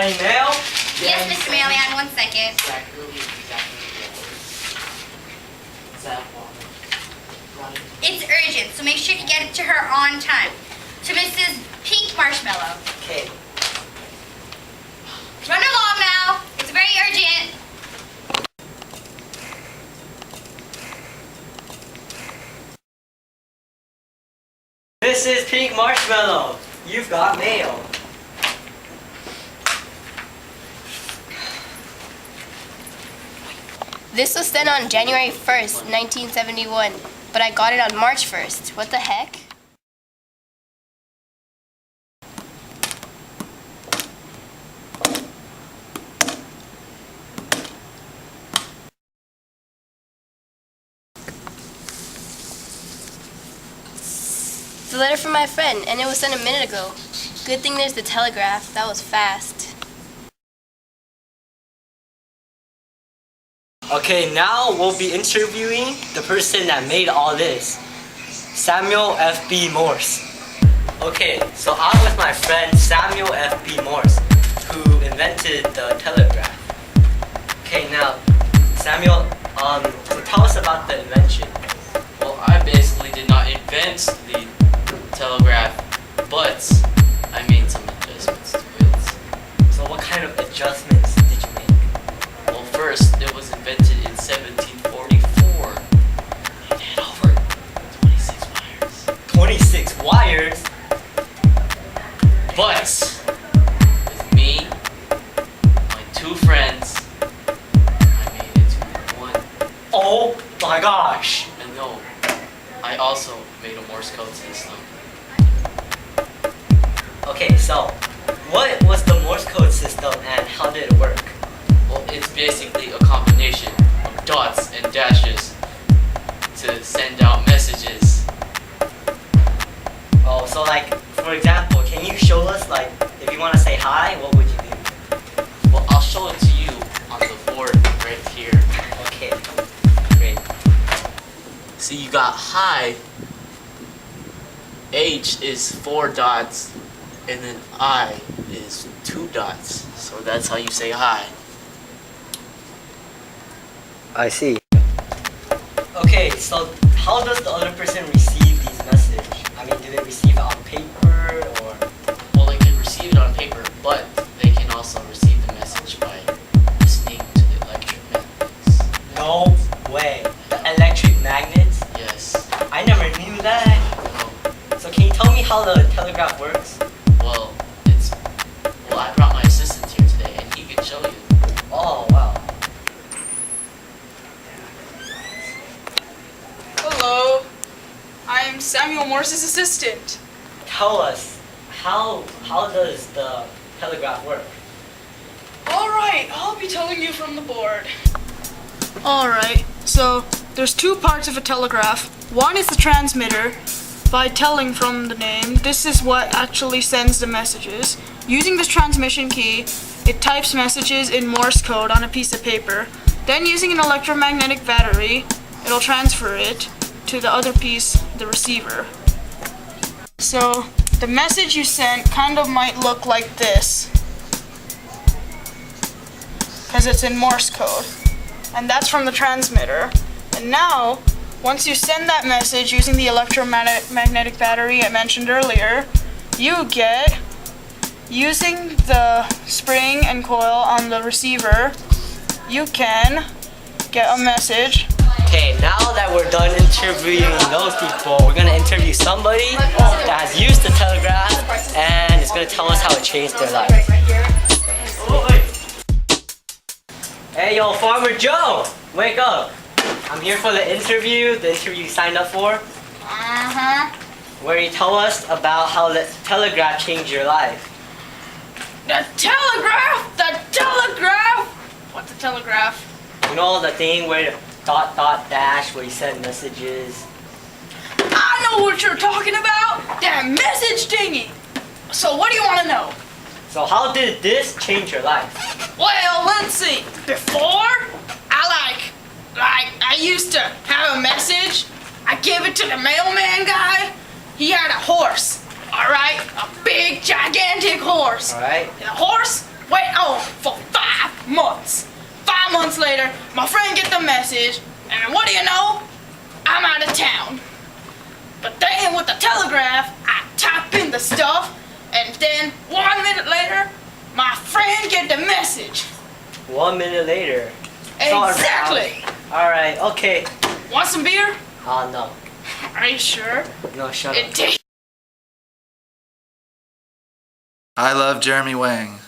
Any mail? Yes, Mr. Mailman, 1 second. It's urgent, so make sure to get it to her on time. To Mrs. Pink Marshmallow. Okay. Run along now. It's very urgent. Mrs. Pink Marshmallow, you've got mail. This was sent on January 1st, 1971, but I got it on March 1st. What the heck? It's a letter from my friend, and it was sent a minute ago. Good thing there's the Telegraph. That was fast. Okay, now we'll be interviewing the person that made all this, Samuel F.B. Morse. Okay, so I'm with my friend Samuel F.B. Morse, who invented the telegraph. Okay, now, Samuel, so tell us about the invention. Well, I basically did not invent the telegraph, but I made some adjustments to it. So what kind of adjustments did you make? Well, first, it was invented in 1744. It had over 26 wires. 26 wires? But, with me, my two friends, I made it to one. Oh my gosh! And no, I also made a Morse code system. Okay, so what was the Morse code system and how did it work? Well, it's basically a combination of dots and dashes to send out messages. Oh, so like, for example, can you show us, like, if you want to say hi, what would you do? Well, I'll show it to you on the board right here. Okay, great. See, you got hi. H is 4 dots, and then I is 2 dots. So that's how you say hi. I see. Okay, so how does the other person receive these messages? I mean, do they receive it on paper or? Well, they can receive it on paper, but they can also receive the message by listening to the electric magnets. No way. The electric magnets? Yes. I never knew that. No. So can you tell me how the telegraph works? Well, I brought my assistant here today, and he can show you. Oh, wow. Hello, I am Samuel Morse's assistant. Tell us, how does the telegraph work? Alright, I'll be telling you from the board. Alright, so there's 2 parts of a telegraph. One is the transmitter. By telling from the name, this is what actually sends the messages. Using this transmission key, it types messages in Morse code on a piece of paper. Then using an electromagnetic battery, it'll transfer it to the other piece, the receiver. So the message you sent kind of might look like this, because it's in Morse code. And that's from the transmitter. And now, once you send that message using the electromagnetic battery I mentioned earlier, you get, using the spring and coil on the receiver, you can get a message. Okay, now that we're done interviewing those people, we're gonna interview somebody that has used the telegraph and is gonna tell us how it changed their life. Hey, yo, Farmer Joe, wake up! I'm here for the interview you signed up for. Where you tell us about how the telegraph changed your life. The telegraph! The telegraph! What's a telegraph? You know the thing where dot dot dash where you send messages. I know what you're talking about! That message thingy! So what do you want to know? So how did this change your life? Well, let's see. Before, I used to have a message. I give it to the mailman guy. He had a horse, all right? A big, gigantic horse. All right. The horse went on for 5 months. 5 months later, my friend get the message, and what do you know? I'm out of town. But then with the telegraph, I type in the stuff, and then 1 minute later, my friend get the message. 1 minute later. Exactly. Alright, okay. Want some beer? No. Are you sure? No, shut up. It tastes. I love Jeremy Wang.